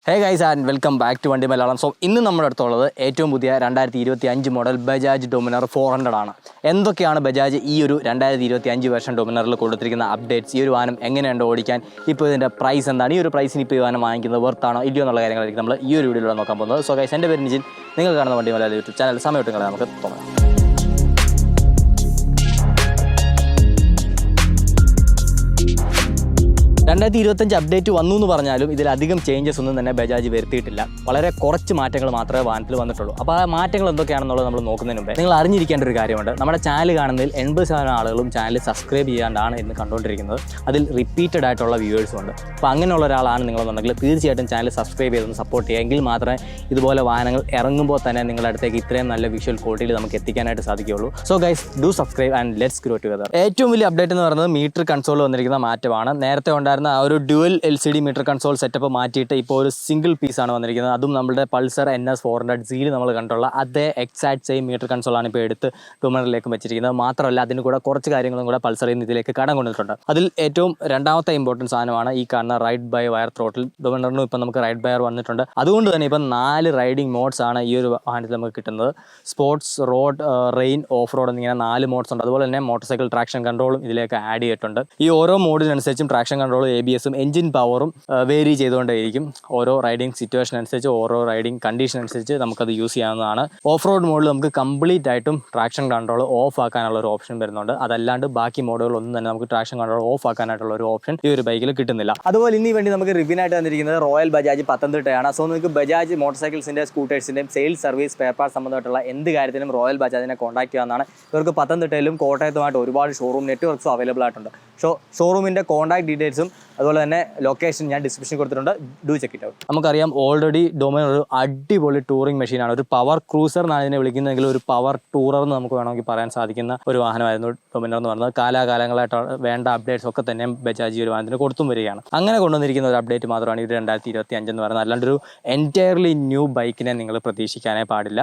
Hey guys and welcome back to Vandi Malayalam. So ഇന്ന് നമ്മുടെ അടുത്തുള്ളത് ഏറ്റവും പുതിയ 2025 മോഡൽ ബജാജ് ഡൊമിനർ 400 ആണ്. എന്തൊക്കെയാണ് ബജാജ് ഈ ഒരു 2025 വെർഷൻ ഡൊമിനറിൽ കൊടുത്തിരിക്കുന്ന അപ്ഡേറ്റ്സ്, ഈ ഒരു വാഹനം എങ്ങനെയുണ്ട് ഓടിക്കാൻ, ഇപ്പോൾ ഇതിൻ്റെ പ്രൈസ് എന്താണ്, ഈ ഒരു പ്രൈസിന് ഇപ്പോൾ ഈ വാഹനം വാങ്ങിക്കുന്നത് വെർത്താണോ ഇല്ലയോ എന്നുള്ള കാര്യങ്ങളായിരിക്കും നമ്മൾ ഈ ഒരു വീഡിയോയിലൂടെ നോക്കാൻ പോകുന്നത്. സോ ഗൈസ്, എൻ്റെ പേര് നിജിൻ, നിങ്ങൾ കാണുന്ന വണ്ടി മലയാളം യൂട്യൂബ് ചാനൽ. സമയം ഇട്ടുകളെ നമുക്ക് തുടങ്ങാം. 2025 അപ്ഡേറ്റ് വന്നു എന്ന് പറഞ്ഞാലും ഇതിലധികം ചേഞ്ചസ് ഒന്നും തന്നെ ബജാജ് വരുത്തിയിട്ടില്ല. വളരെ കുറച്ച് മാറ്റങ്ങൾ മാത്രമേ വാഹനത്തിൽ വന്നിട്ടുള്ളൂ. അപ്പോൾ ആ മാറ്റങ്ങൾ എന്തൊക്കെയാണെന്നുള്ളത് നമ്മൾ നോക്കുന്നതിന് മുമ്പേ നിങ്ങൾ അറിഞ്ഞിരിക്കേണ്ട ഒരു കാര്യമുണ്ട്. നമ്മുടെ ചാനൽ കാണുന്നതിൽ 80% ആളുകളും ചാനൽ സബ്സ്ക്രൈബ് ചെയ്യാണ്ടാണ് ഇന്ന് കണ്ടുകൊണ്ടിരിക്കുന്നത്. അതിൽ റിപ്പീറ്റഡ് ആയിട്ടുള്ള വ്യൂവേഴ്സും ഉണ്ട്. അപ്പോൾ അങ്ങനെയുള്ള ഒരാളാണ് നിങ്ങളെന്നുണ്ടെങ്കിൽ തീർച്ചയായിട്ടും ചാനൽ സബ്സ്ക്രൈബ് ചെയ്തൊന്ന് സപ്പോർട്ട് ചെയ്യുക. എങ്കിൽ മാത്രമേ ഇതുപോലെ വാഹനങ്ങൾ ഇറങ്ങുമ്പോൾ തന്നെ നിങ്ങളുടെ അടുത്തേക്ക് ഇത്രയും നല്ല വിഷ്വൽ ക്വാളിറ്റിയിൽ നമുക്ക് എത്തിക്കാനായിട്ട് സാധിക്കുകയുള്ളൂ. So guys, do subscribe and let's grow together. ഏറ്റവും വലിയ അപ്ഡേറ്റ് എന്ന് പറയുന്നത് മീറ്റർ കൺസോളിൽ വന്നിരിക്കുന്ന മാറ്റമാണ്. നേരത്തെ ഉണ്ടായിരുന്ന ആ ഒരു dual LCD metre console setup മാറ്റിയിട്ട് ഇപ്പോൾ ഒരു സിംഗിൾ പീസാണ് വന്നിരിക്കുന്നത്. അതും നമ്മുടെ പൾസർ NS 400Zയിൽ നമ്മൾ കണ്ടുള്ള അതേ എക്സാക്ട് സെയിം മീറ്റർ കൺസോളാണ് ഇപ്പോൾ എടുത്ത് ഡൊമിനറിലേക്ക് വെച്ചിരിക്കുന്നത്. മാത്രമല്ല അതിന് കൂടെ കുറച്ച് കാര്യങ്ങളും കൂടെ പൾസറിൽ നിന്ന് ഇതിലേക്ക് കടം കൊണ്ടിട്ടുണ്ട്. അതിൽ ഏറ്റവും രണ്ടാമത്തെ ഇമ്പോർട്ടൻറ്റ് സാധനമാണ് ഈ കാണുന്ന റൈഡ് ബൈ വയർ ത്രോട്ടിൽ. ഡൊമിനറിനും ഇപ്പം നമുക്ക് റൈഡ് ബൈ വയർ വന്നിട്ടുണ്ട്. അതുകൊണ്ട് തന്നെ ഇപ്പം 4 റൈഡിംഗ് മോഡ്സ് ആണ് ഈ ഒരു വാഹനത്തിൽ നമുക്ക് കിട്ടുന്നത്. Sports, road, rain, off road എന്നിങ്ങനെ 4 മോഡ്സ് ഉണ്ട്. അതുപോലെ തന്നെ മോട്ടോർ സൈക്കിൾ ട്രാക്ഷൻ കൺട്രോളും ഇതിലേക്ക് ആഡ് ചെയ്തിട്ടുണ്ട്. ഈ ഓരോ മോഡിനനുസരിച്ചും ട്രാക്ഷൻ കൺട്രോളും ABS എഞ്ചിൻ പവറും വേരി ചെയ്തുകൊണ്ടേയിരിക്കും. ഓരോ റൈഡിങ് സിറ്റുവേഷൻ അനുസരിച്ച്, ഓരോ റൈഡിങ് കണ്ടീഷൻ അനുസരിച്ച് നമുക്കത് യൂസ് ചെയ്യാവുന്നതാണ്. ഓഫ് റോഡ് മോഡിൽ നമുക്ക് കംപ്ലീറ്റ് ആയിട്ടും ട്രാക്ഷൻ കൺട്രോൾ ഓഫ് ആക്കാനുള്ള ഒരു ഓപ്ഷൻ വരുന്നുണ്ട്. അതല്ലാണ്ട് ബാക്കി മോഡുകളൊന്നും തന്നെ നമുക്ക് ട്രാക്ഷൻ കൺട്രോൾ ഓഫ് ആക്കാനായിട്ടുള്ള ഒരു ഓപ്ഷൻ ഈ ഒരു ബൈക്കിൽ കിട്ടുന്നില്ല. അതുപോലെ ഇനി വേണ്ടി നമുക്ക് റിവ്യൂനായിട്ട് തന്നിരിക്കുന്നത് റോയൽ ബജാജ് പത്തനംതിട്ടയാണ്. സോ നിങ്ങൾക്ക് ബജാജ് മോട്ടോർ സൈക്കിൾസിൻ്റെ, സ്കൂട്ടേഴ്സിൻ്റെയും സെയിൽസ്, സർവീസ്, സ്പെയർ പാർട്സ് സംബന്ധമായിട്ടുള്ള എന്ത് കാര്യത്തിനും റോയൽ ബജാജിനെ കോൺടാക്ട് ചെയ്യാവുന്നതാണ്. ഇവർക്ക് പത്തനംതിട്ടയിലും കോട്ടയത്തുമായിട്ട് ഒരുപാട് ഷോറൂം നെറ്റ്വർക്ക്സും അവൈലബിൾ ആയിട്ടുണ്ട്. ഷോറൂമിൻ്റെ കോൺടാക്ട് ഡീറ്റെയിൽസും അതുപോലെ തന്നെ ലൊക്കേഷൻ ഞാൻ ഡിസ്ക്രിപ്ഷനിൽ കൊടുത്തിട്ടുണ്ട്. Do check it out. നമുക്കറിയാം ഓൾറെഡി ഡൊമിനർ ഒരു അടിപൊളി ടൂറിംഗ് മെഷീനാണ്. ഒരു പവർ ക്രൂസർ എന്നാണ് ഇതിനെ വിളിക്കുന്നതെങ്കിൽ ഒരു പവർ ടൂറർ എന്ന് നമുക്ക് വേണമെങ്കിൽ പറയാൻ സാധിക്കുന്ന ഒരു വാഹനമായിരുന്നു ഡൊമിനർ എന്ന് പറയുന്നത്. കാലാകാലങ്ങളായിട്ട് വേണ്ട അപ്ഡേറ്റ്സ് ഒക്കെ തന്നെ ബജാജ് ഒരു വാഹനത്തിന് കൊടുത്തും വരികയാണ്. അങ്ങനെ കൊണ്ടുവന്നിരിക്കുന്ന ഒരു അപ്ഡേറ്റ് മാത്രമാണ് ഇത് 2025 എന്ന് പറയുന്നത്. അല്ലാണ്ടൊരു എൻറ്റയർലി ന്യൂ ബൈക്കിനെ നിങ്ങൾ പ്രതീക്ഷിക്കാനേ പാടില്ല.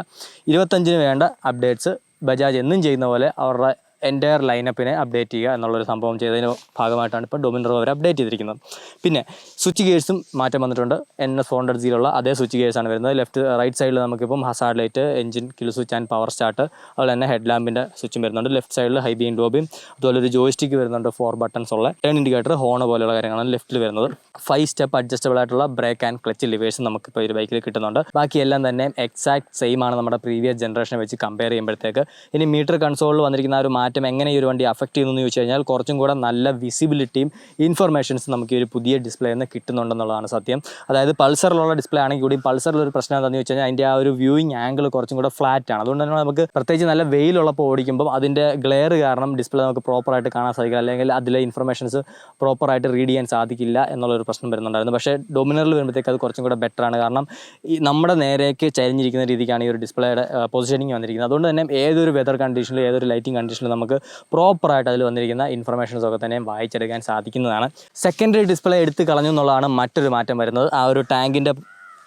25 വേണ്ട അപ്ഡേറ്റ്സ് ബജാജ് എന്നും ചെയ്യുന്ന പോലെ അവരുടെ എൻറ്റയർ ലൈനപ്പിനെ അപ്ഡേറ്റ് ചെയ്യുക എന്നുള്ളൊരു സംഭവം ചെയ്തതിന് ഭാഗമായിട്ടാണ് ഇപ്പോൾ ഡൊമിനർ അവർ അപ്ഡേറ്റ് ചെയ്തിരിക്കുന്നത്. പിന്നെ സ്വിച്ച് ഗിയേഴ്സും മാറ്റം വന്നിട്ടുണ്ട്. NS 400Zയിലുള്ള അതേ സ്വിച്ച് ഗിയേഴ്സാണ് വരുന്നത്. റൈറ്റ് സൈഡിൽ നമുക്കിപ്പം Hazard light, engine kill switch and power start, അതുപോലെ തന്നെ ഹെഡ് ലാമ്പിൻ്റെ സ്വിച്ചും വരുന്നുണ്ട്. ലെഫ്റ്റ് സൈഡിൽ ഹൈ ബീം ലോ ബീം, അതുപോലെ ഒരു ജോയിസ്റ്റിക്ക് വരുന്നുണ്ട്, 4 ബട്ടൺസ് ഉള്ള ടേൺ ഇൻഡിക്കേറ്റർ, ഹോൺ പോലെയുള്ള കാര്യങ്ങളാണ് ലെഫ്റ്റിൽ വരുന്നത്. 5 സ്റ്റെപ്പ് അഡ്ജസ്റ്റബിൾ ആയിട്ടുള്ള ബ്രേക്ക് ആൻഡ് ക്ലച്ച് ലിവേഴ്സും നമുക്കിപ്പോൾ ഈ ബൈക്കിൽ കിട്ടുന്നുണ്ട്. ബാക്കിയെല്ലാം തന്നെ എക്സാക്ട് സെയിം ആണ് നമ്മുടെ പ്രീവിയസ് ജനറേഷനെ വെച്ച് കമ്പയർ ചെയ്യുമ്പോഴത്തേക്ക്. ഇനി മീറ്റർ കൺസോളിൽ വന്നിരിക്കുന്ന ഒരു മാറ്റം എങ്ങനെ ഈ ഒരു വണ്ടി അഫക്റ്റ് ചെയ്യുന്നു ചോദിച്ചു കഴിഞ്ഞാൽ കുറച്ചും കൂടെ നല്ല വിസിബിലിറ്റിയും ഇൻഫർമേഷൻസ് നമുക്ക് ഈ ഒരു പുതിയ ഡിസ്പ്ലേയിൽ നിന്ന് കിട്ടുന്നുണ്ടെന്നുള്ളതാണ് സത്യം. അതായത് പൾസറിലുള്ള ഡിസ്പ്ലേ ആണെങ്കിൽ കൂടി പൾസറിലൊരു പ്രശ്നം എന്താണെന്ന് വെച്ച് കഴിഞ്ഞാൽ അതിൻ്റെ ആ ഒരു വ്യൂയിങ് ആംഗിൾ കുറച്ചും കൂടെ ഫ്ലാറ്റ് ആണ്. അതുകൊണ്ട് തന്നെ നമുക്ക് പ്രത്യേകിച്ച് നല്ല വെയിലുള്ളപ്പോൾ ഓടിക്കുമ്പോൾ അതിൻ്റെ ഗ്ലെയർ കാരണം ഡിസ്പ്ലേ നമുക്ക് പ്രോപ്പറായിട്ട് കാണാൻ സാധിക്കില്ല, അല്ലെങ്കിൽ അതിലെ ഇൻഫർമേഷൻസ് പ്രോപ്പറായിട്ട് റീഡ് ചെയ്യാൻ സാധിക്കില്ല എന്നുള്ളൊരു പ്രശ്നം വരുന്നുണ്ടായിരുന്നു. പക്ഷേ ഡൊമിനറിൽ വരുമ്പോഴത്തേക്ക് അത് കുറച്ചും കൂടെ ബെറ്ററാണ്. കാരണം ഈ നമ്മുടെ നേരേക്ക് ചരിഞ്ഞിരിക്കുന്ന രീതിക്കാണ് ഈ ഒരു ഡിസ്പ്ലേയുടെ പൊസിഷനിങ് വന്നിരിക്കുന്നത്. അതുകൊണ്ട് തന്നെ ഏതൊരു വെതർ കണ്ടീഷനിലും ഏതൊരു ലൈറ്റിംഗ് കണ്ടീഷനിലും നമുക്ക് പ്രോപ്പറായിട്ട് അതിൽ വന്നിരിക്കുന്ന ഇൻഫർമേഷൻസൊക്കെ തന്നെ വായിച്ചെടുക്കാൻ സാധിക്കുന്നതാണ്. സെക്കൻഡറി ഡിസ്പ്ലേ എടുത്ത് കളഞ്ഞു എന്നുള്ളതാണ് മറ്റൊരു മാറ്റം വരുന്നത്. ആ ഒരു ടാങ്കിൻ്റെ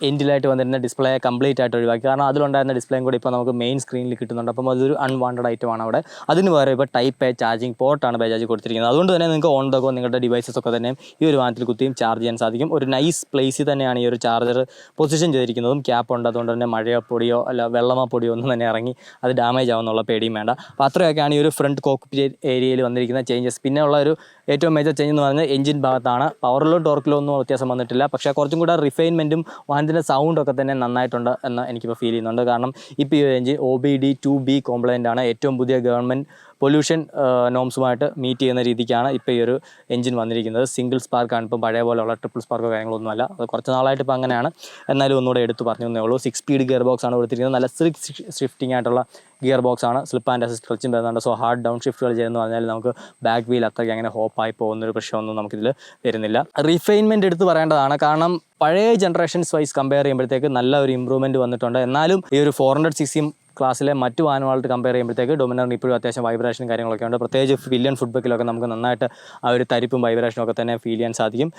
എൻഡിലായിട്ട് വന്നിരുന്ന ഡിസ്പ്ലേ കംപ്ലീറ്റ് ആയിട്ട് ഒഴിവാക്കി. കാരണം അതിലുണ്ടായിരുന്ന ഡിസ്പ്ലേയും കൂടി ഇപ്പോൾ നമുക്ക് മെയിൻ സ്ക്രീനിൽ കിട്ടുന്നുണ്ട്. അപ്പം അതൊരു അൺവാണ്ടഡ് ഐറ്റമാണ് അവിടെ. അതിന് പകരം ഇപ്പോൾ ടൈപ്പ് എ ചാർജിങ് പോർട്ടാണ് ബജാജ് കൊടുത്തിരിക്കുന്നത്. അതുകൊണ്ട് തന്നെ നിങ്ങൾക്ക് ഓൺ ദ ഗോ നിങ്ങളുടെ ഡിവൈസസ് ഒക്കെ തന്നെ ഈ ഒരു വാഹനത്തിൽ കുത്തിയും ചാർജ് ചെയ്യാൻ സാധിക്കും. ഒരു നൈസ് പ്ലേസിൽ തന്നെയാണ് ഈ ഒരു ചാർജർ പൊസിഷൻ ചെയ്തിരിക്കുന്നതും. ക്യാപ്പ് ഉണ്ട്, അതുകൊണ്ട് തന്നെ മഴയോ പൊടിയോ അല്ല വെള്ളമോ പൊടിയോ ഒന്നും തന്നെ ഇറങ്ങി അത് ഡാമേജ് ആവുന്നുള്ള പേടിയും വേണ്ട. അപ്പോൾ അത്രയൊക്കെയാണ് ഈ ഒരു ഫ്രണ്ട് കോക്ക്പിറ്റ് ഏരിയയിൽ വന്നിരിക്കുന്ന ചേഞ്ചസ്. പിന്നെ ഉള്ള ഒരു ഏറ്റവും മേജർ ചേഞ്ച് എന്ന് പറയുന്നത് എഞ്ചിൻ ഭാഗത്താണ്. പവറിലോ ടോർക്കിലോ ഒന്നും വ്യത്യാസം വന്നിട്ടില്ല. പക്ഷേ കുറച്ചും കൂടെ റിഫൈൻമെൻറ്റും വാഹനത്തിൻ്റെ സൗണ്ടൊക്കെ തന്നെ നന്നായിട്ടുണ്ട് എന്ന് എനിക്കിപ്പോൾ ഫീൽ ചെയ്യുന്നുണ്ട്. കാരണം ഇപ്പോൾ ഈ എഞ്ചിൻ OBD2B കോംപ്ലൈൻ്റ് ആണ്. ഏറ്റവും പുതിയ ഗവൺമെൻറ് പൊല്യൂഷൻ നോംസുമായിട്ട് മീറ്റ് ചെയ്യുന്ന രീതിക്കാണ് ഇപ്പോൾ ഈ ഒരു എഞ്ചിൻ വന്നിരിക്കുന്നത്. സിംഗിൾ സ്പാർക്കാണ്, ഇപ്പം പഴയ പോലെയുള്ള ട്രിപ്പിൾ സ്പാർക്കോ കാര്യങ്ങളൊന്നുമല്ല. അത് കുറച്ച് നാളായിട്ട് ഇപ്പോൾ അങ്ങനെയാണ്. എന്നാലും ഒന്നുകൂടെ എടുത്ത് പറഞ്ഞു തന്നേ ഉള്ളൂ. 6 സ്പീഡ് ഗിയർ ബോക്സ് ആണ് കൊടുത്തിരിക്കുന്നത്. നല്ല ഷിഫ്റ്റിംഗ് ആയിട്ടുള്ള ഗിയർ ബോക്സ് ആണ്. സ്ലിപ്പ് ആൻഡ് അസിസ്റ്റ് ക്ലച്ചും വരുന്നുണ്ട്. സോ ഹാർഡ് ഡൗൺ ഷിഫ്റ്റുകൾ ചെയ്യുമെന്ന് പറഞ്ഞാൽ നമുക്ക് ബാക്ക് വീൽ അത്രയ്ക്ക് അങ്ങനെ ഹോപ്പായി പോകുന്നൊരു പ്രശ്നമൊന്നും നമുക്കിതിൽ വരുന്നില്ല. റിഫൈൻമെൻറ്റ് എടുത്ത് പറയേണ്ടതാണ്. കാരണം പഴയ ജനറേഷൻസ് വൈസ് കമ്പയർ ചെയ്യുമ്പോഴത്തേക്ക് നല്ല ഒരു ഇമ്പ്രൂവ്മെൻറ്റ് വന്നിട്ടുണ്ട്. എന്നാലും ഈ ഒരു 400cc ക്ലാസ്സിലെ മറ്റു വാഹനങ്ങളായിട്ട് കമ്പയർ ചെയ്യുമ്പോഴത്തേക്ക് ഡൊമിനറിന് ഇപ്പോഴും അത്യാവശ്യം വൈബ്രേഷനും കാര്യങ്ങളൊക്കെ ഉണ്ട്. പ്രത്യേകിച്ച് പില്ലിയൻ ഫുട്ബക്കിലൊക്കെ നമുക്ക് നന്നായിട്ട് ആ ഒരു തരിപ്പും വൈബ്രേഷനും ഒക്കെ തന്നെ ഫീൽ ചെയ്യാൻ സാധിക്കും.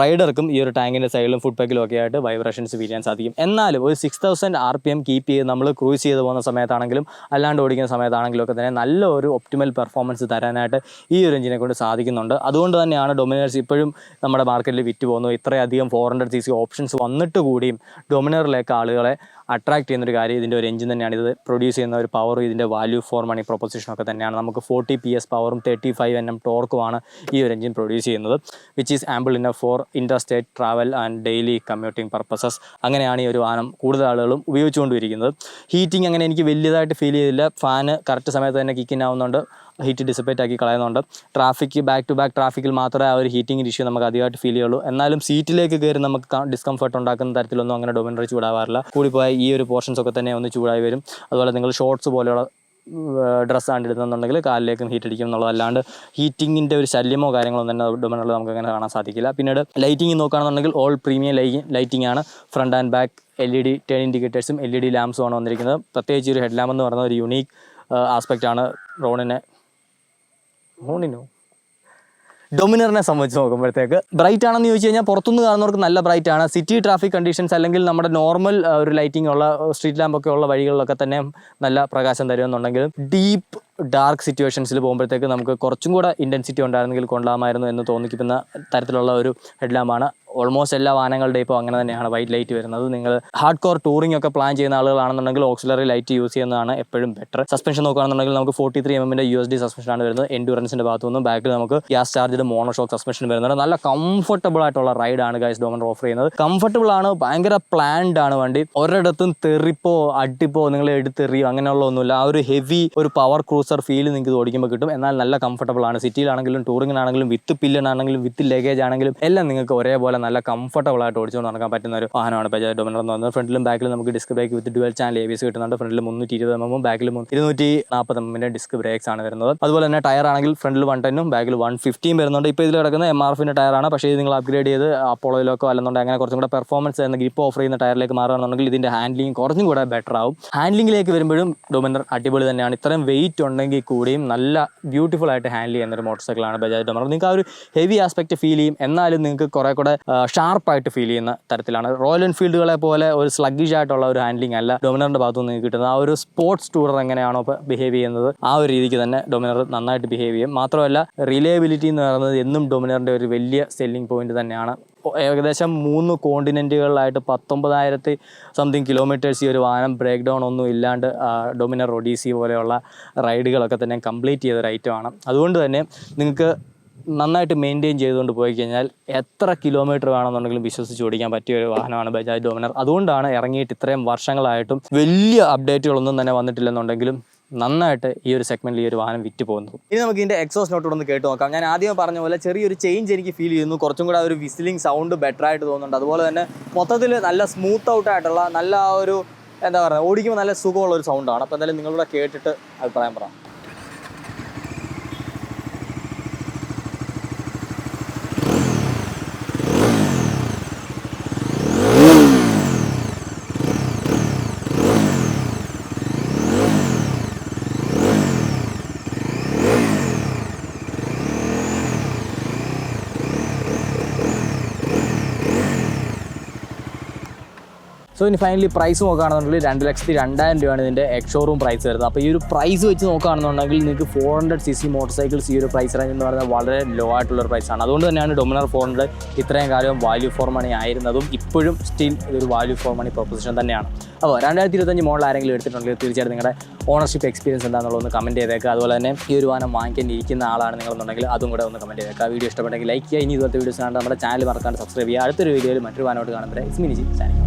റൈഡർക്കും ഈ ഒരു ടാങ്കിൻ്റെ സൈഡിലും ഫുട്ബക്കിലും ഒക്കെ ആയിട്ട് വൈബ്രേഷൻസ് ഫീൽ ചെയ്യാൻ സാധിക്കും. എന്നാലും ഒരു 6000 RPM കീപ്പ് ചെയ്ത് നമ്മൾ ക്രൂസ് ചെയ്ത് പോകുന്ന സമയത്താണെങ്കിലും അല്ലാണ്ട് ഓടിക്കുന്ന സമയത്താണെങ്കിലും ഒക്കെ തന്നെ നല്ല ഒരു ഒപ്റ്റിമൽ പെർഫോമൻസ് തരാനായിട്ട് ഈ ഒരു എഞ്ചിനെ കൊണ്ട് സാധിക്കുന്നുണ്ട്. അതുകൊണ്ട് തന്നെയാണ് ഡൊമിനേഴ്സ് ഇപ്പോഴും നമ്മുടെ മാർക്കറ്റിൽ വിറ്റ് പോകുന്നു. ഇത്രയധികം 400cc ഓപ്ഷൻസ് വന്നിട്ട് കൂടിയും ഡൊമിനറിലേക്ക് ആളുകളെ അട്രാക്ട് ചെയ്യുന്നൊരു കാര്യം ഇതിൻ്റെ ഒരു എഞ്ചിൻ തന്നെയാണ്. ഇത് പ്രൊഡ്യൂസ് ചെയ്യുന്ന ഒരു പവറും ഇതിൻ്റെ വാല്യൂ ഫോർ മണി പ്രൊപ്പോസിഷനൊക്കെ തന്നെയാണ്. നമുക്ക് 40 PS പവറും 35 Nm ടോർക്കുമാണ് ഈ ഒരു എഞ്ചിൻ പ്രൊഡ്യൂസ് ചെയ്യുന്നത്, which is ample enough for interstate travel and daily commuting purposes. അങ്ങനെയാണ് ഈ ഒരു വാഹനം കൂടുതൽ ആളുകളും ഉപയോഗിച്ചുകൊണ്ടിരിക്കുന്നത്. ഹീറ്റിംഗ് അങ്ങനെ എനിക്ക് വലിയതായിട്ട് ഫീൽ ചെയ്തില്ല. ഫാന് കറക്റ്റ് സമയത്ത് തന്നെ കിക്കിൻ ആവുന്നുണ്ട്, ഹീറ്റ് ഡിസിപ്പേറ്റ് ആക്കി കളയുന്നുണ്ട്. ട്രാഫിക് ബാക്ക് ടു ബാക്ക് ട്രാഫിക്കിൽ മാത്രമേ ആ ഒരു ഹീറ്റിംഗ് ഇഷ്യൂ നമുക്ക് അധികമായിട്ട് ഫീൽ ചെയ്യുള്ളൂ. എന്നാലും സീറ്റിലേക്ക് കയറി നമുക്ക് ഡിസ്കംഫർട്ട് ഉണ്ടാക്കുന്ന തരത്തിലൊന്നും അങ്ങനെ ഡൊമിനർ ചൂടാവാറില്ല. കൂടിപ്പോയാൽ ഈ ഒരു പോർഷൻസ് ഒക്കെ തന്നെ ഒന്ന് ചൂടായി വരും. അതുപോലെ നിങ്ങൾ ഷോർട്സ് പോലെയുള്ള ഡ്രസ്സാണ് ഇടുന്നുണ്ടെങ്കിൽ കാലിലേക്കും ഹീറ്റ് അടിക്കും എന്നുള്ളതല്ലാണ്ട് ഹീറ്റിങ്ങിൻ്റെ ഒരു ശല്യമോ കാര്യങ്ങളോ തന്നെ ഡൊമിനറിൽ നമുക്ക് അങ്ങനെ കാണാൻ സാധിക്കില്ല. പിന്നീട് ലൈറ്റിംഗ് നോക്കുകയാണെന്നുണ്ടെങ്കിൽ ഓൾ പ്രീമിയം ലൈറ്റിംഗ് ആണ്. Front and back LED turn ഇൻഡിക്കേറ്റേഴ്സും LED ലാംപ്സും ആണ് വന്നിരിക്കുന്നത്. പ്രത്യേകിച്ച് ഒരു ഹെഡ് ലാമ്പ് എന്ന് പറയുന്ന ഒരു യുണീക്ക് ആസ്പെക്റ്റാണ് ഡൊമിനറിനെ സംബന്ധിച്ച് നോക്കുമ്പോഴത്തേക്ക്. ബ്രൈറ്റ് ആണെന്ന് ചോദിച്ചു കഴിഞ്ഞാൽ പുറത്തുനിന്ന് കാണുന്നവർക്ക് നല്ല ബ്രൈറ്റ് ആണ്. സിറ്റി ട്രാഫിക് കണ്ടീഷൻസ് അല്ലെങ്കിൽ നമ്മുടെ നോർമൽ ഒരു ലൈറ്റിംഗ് ഉള്ള സ്ട്രീറ്റ് ലാമ്പൊക്കെ ഉള്ള വഴികളിലൊക്കെ തന്നെ നല്ല പ്രകാശം തരുമെന്നുണ്ടെങ്കിലും ഡീപ്പ് ഡാർക്ക് സിറ്റുവേഷൻസിൽ പോകുമ്പോഴത്തേക്ക് നമുക്ക് കുറച്ചും കൂടെ ഇൻറ്റൻസിറ്റി ഉണ്ടായിരുന്നെങ്കിൽ കൊള്ളാമായിരുന്നു എന്ന് തോന്നിക്കുന്ന തരത്തിലുള്ള ഒരു ഹെഡ് ലാമ്പാണ്. ഓൾമോസ്റ്റ് എല്ലാ വാഹനങ്ങളുടെ ഇപ്പോൾ അങ്ങനെ തന്നെയാണ് വൈറ്റ് ലൈറ്റ് വരുന്നത്. നിങ്ങൾ ഹാർഡ് കോർ ടൂറിംഗ് ഒക്കെ പ്ലാൻ ചെയ്യുന്ന ആളുകളാണെന്നുണ്ടെങ്കിൽ ഓക്സിലറി ലൈറ്റ് യൂസ് ചെയ്യുന്നതാണ് എപ്പോഴും ബെറ്റർ. സസ്പെൻഷൻ നോക്കുകയാണെന്നുണ്ടെങ്കിൽ നമുക്ക് 43 mm USD സസ്പെൻഷനാണ് വരുന്നത്. എൻഡ്യൂറൻസിൻ്റെ ഭാഗത്തു നിന്നും ബാക്കിൽ നമുക്ക് ഗ്യാസ് ചാർജ്ഡ് മോണോഷോക്ക് സസ്പെൻഷൻ വരുന്നുണ്ട്. നല്ല കംഫർട്ടബിൾ ആയിട്ടുള്ള റൈഡാണ് ഗൈസ് ഡൊമിനർ ഓഫർ ചെയ്യുന്നത്. കംഫർട്ടബിൾ ആണ്, ഭയങ്കര പ്ലാൻഡ് ആണ് വണ്ടി. ഒരിടത്തും തെറിപ്പോ അടിപ്പോ നിങ്ങൾ എടുത്തെറിയോ അങ്ങനെയുള്ള ഒന്നുമില്ല. ആ ഒരു ഹെവി ഒരു പവർ ക്രൂസർ ഫീൽ നിങ്ങൾക്ക് ഇത് ഓടിക്കുമ്പോൾ കിട്ടും. എന്നാൽ നല്ല കംഫർട്ടബിൾ ആണ്. സിറ്റിയിലാണെങ്കിലും ടൂറിങ്ങിനാണെങ്കിലും വിത്ത് പില്ലൺ ആണെങ്കിലും വിത്ത് ലഗേജ് ആണെങ്കിലും എല്ലാം നിങ്ങൾക്ക് ഒരേപോലെ നല്ല കംഫർട്ടബിൾ ആയിട്ട് ഓടിച്ചുകൊണ്ട് നടക്കാൻ പറ്റുന്ന ഒരു വാഹനമാണ് ബജാജ് ഡൊമിനർ എന്ന് പറയുന്നത്. ഫ്രണ്ടിലും ബാക്കിലും നമുക്ക് ഡിസ്ക് ബ്രേക്ക് വിത്ത് ഡുവൽ ചാനൽ ABS കിട്ടുന്നുണ്ട്. ഫ്രണ്ടിൽ 320 mm ബാക്കിൽ 240 mm ഡിസ്ക് ബ്രേക്സ് ആണ് വരുന്നത്. അതുപോലെ തന്നെ ടയർ ആണെങ്കിൽ ഫ്രണ്ടിൽ 110 ബാക്കിൽ 150 വരുന്നുണ്ട്. ഇപ്പോൾ ഇതിൽ കിടക്കുന്ന MRF ടയറാണ്. പക്ഷേ ഇത് നിങ്ങൾ അപ്ഗ്രേഡ് ചെയ്ത് അപ്പോളോയിലൊക്കെ അല്ലെന്നുണ്ടെങ്കിൽ അങ്ങനെ കുറച്ചും കൂടെ പെർഫോമൻസ് എന്ന ഗ്രിപ്പ് ഓഫർ ചെയ്യുന്ന ടയറിലേക്ക് മാറുകയാണെന്നുണ്ടെങ്കിൽ ഇതിൻ്റെ ഹാൻഡ്ലിംഗ് കുറച്ചും കൂടെ ബെറ്റർ ആവും. ഹാൻഡ്ലിംഗിലേക്ക് വരുമ്പോഴും ഡൊമിനർ അടിപൊളി തന്നെയാണ്. ഇത്രയും വെയിറ്റ് ഉണ്ടെങ്കിൽ കൂടിയും നല്ല ബ്യൂട്ടിഫുൾ ആയിട്ട് ഹാൻഡിൽ ചെയ്യുന്ന ഒരു മോട്ടോർ സൈക്കിളാണ് ബജാജ് ഡൊമിനർ. നിങ്ങൾക്ക് ആ ഒരു ഹെവി ആസ്പെക്ട് ഫീൽ ചെയ്യും, എന്നാലും നിങ്ങൾക്ക് കുറേ കൂടെ ഷാർപ്പായിട്ട് ഫീൽ ചെയ്യുന്ന തരത്തിലാണ്. റോയൽ എൻഫീൽഡുകളെ പോലെ ഒരു സ്ലഗ്ഗിഷ് ആയിട്ടുള്ള ഒരു ഹാൻഡ്ലിംഗ് അല്ല ഡൊമിനറിൻ്റെ ഭാഗത്തു നിന്ന് കിട്ടുന്നത്. ആ ഒരു സ്പോർട്സ് ടൂറർ എങ്ങനെയാണോ ബിഹേവ് ചെയ്യുന്നത് ആ ഒരു രീതിക്ക് തന്നെ ഡൊമിനർ നന്നായിട്ട് ബിഹേവ് ചെയ്യും. മാത്രമല്ല റിലയബിലിറ്റി എന്ന് പറയുന്നത് എന്നും ഡൊമിനറിൻ്റെ ഒരു വലിയ സെല്ലിംഗ് പോയിന്റ് തന്നെയാണ്. ഏകദേശം 3 കോണ്ടിനെൻറ്റുകളിലായിട്ട് 19,000 സംതിങ് കിലോമീറ്റേഴ്സ് ഈ ഒരു വാഹനം ബ്രേക്ക് ഡൗൺ ഒന്നും ഇല്ലാണ്ട് ഡൊമിനർ ഒഡീസി പോലെയുള്ള റൈഡുകളൊക്കെ തന്നെ കംപ്ലീറ്റ് ചെയ്തൊരു ഐറ്റമാണ്. അതുകൊണ്ട് തന്നെ നിങ്ങൾക്ക് നന്നായിട്ട് മെയിൻറ്റെയിൻ ചെയ്തുകൊണ്ട് പോയി കഴിഞ്ഞാൽ എത്ര കിലോമീറ്റർ വേണമെന്നുണ്ടെങ്കിലും വിശ്വസിച്ച് ഓടിക്കാൻ പറ്റിയ ഒരു വാഹനമാണ് ബജാജ് ഡൊമിനർ. അതുകൊണ്ടാണ് ഇറങ്ങിയിട്ട് ഇത്രയും വർഷങ്ങളായിട്ടും വലിയ അപ്ഡേറ്റുകളൊന്നും തന്നെ വന്നിട്ടില്ലെന്നുണ്ടെങ്കിലും നന്നായിട്ട് ഈ ഒരു സെഗ്മെൻറ്റിൽ ഈ ഒരു വാഹനം വിറ്റ് പോകുന്നത്. ഇനി നമുക്ക് ഇതിൻ്റെ എക്സോസ്റ്റ് നോട്ട് ഒന്ന് കേട്ട് നോക്കാം. ഞാൻ ആദ്യം പറഞ്ഞ പോലെ ചെറിയൊരു ചേഞ്ച് എനിക്ക് ഫീൽ ചെയ്യുന്നു. കുറച്ചും കൂടെ ഒരു വിസിലിംഗ് സൗണ്ട് ബെറ്റർ ആയിട്ട് തോന്നുന്നുണ്ട്. അതുപോലെ തന്നെ മൊത്തത്തിൽ നല്ല സ്മൂത്ത് ഔട്ടായിട്ടുള്ള നല്ല ഒരു എന്താ പറയുക ഓടിക്കുമ്പോൾ നല്ല സുഖമുള്ള ഒരു സൗണ്ടാണ്. അപ്പോൾ എന്തായാലും നിങ്ങളുടെ കേട്ടിട്ട് അഭിപ്രായം പറയാം. സോ ഇനി ഫൈനലി പ്രൈസ് നോക്കുകയാണെന്നുണ്ടെങ്കിൽ 2,02,000 രൂപയാണ് ഇതിൻ്റെ എക്സ്ഷോറൂം പ്രൈസ് വരുന്നത്. അപ്പോൾ ഈ ഒരു പ്രൈസ് വെച്ച് നോക്കുകയാണെന്നുണ്ടെങ്കിൽ നിങ്ങൾക്ക് 400cc മോട്ടോർ സൈക്കിൾസ് ഈ ഒരു പ്രൈസ് റേഞ്ച് എന്ന് പറയുന്നത് വളരെ ലോ ആയിട്ടുള്ളൊരു പ്രൈസാണ്. അതുകൊണ്ട് തന്നെയാണ് ഡൊമിനർ 400 ഇത്രയും കാലം വാല്യൂ ഫോർ മണി ആയിരുന്നതും ഇപ്പോഴും സ്റ്റിൽ ഇതൊരു വാല്യൂ ഫോർ മണി പ്രൊപ്പോസിഷൻ തന്നെയാണ്. അപ്പോൾ 2025 മോഡൽ ആരെങ്കിലും എടുത്തിട്ടുണ്ടെങ്കിൽ തീർച്ചയായിട്ടും നിങ്ങളുടെ ഓണർഷിപ്പ് എക്സ്പീരിയൻസ് എന്താണെന്നുള്ളത് കമൻറ്റ് ചെയ്തേക്കുക. അതുപോലെ തന്നെ ഈ ഒരു വാഹനം വാങ്ങിക്കാൻ ഇരിക്കുന്ന ആളാണ് നിങ്ങളെന്നുണ്ടെങ്കിൽ അതും കൂടെ ഒന്ന് കമൻറ്റ് ചെയ്തേക്കുക. വീഡിയോ ഇഷ്ടപ്പെട്ടെങ്കിൽ ലൈക്ക് ചെയ്യുക. ഇനി ഇതുപോലത്തെ വീഡിയോസ് കാണാൻ നമ്മുടെ ചാനൽ മറക്കാണ്ട് സബ്സ്ക്രൈബ് ചെയ്യുക. അടുത്തൊരു വീഡിയോയിൽ മറ്റൊരു വാഹനമായിട്ട് കാണുമ്പോൾ ഇസ്മിനിജി ചാനൽ.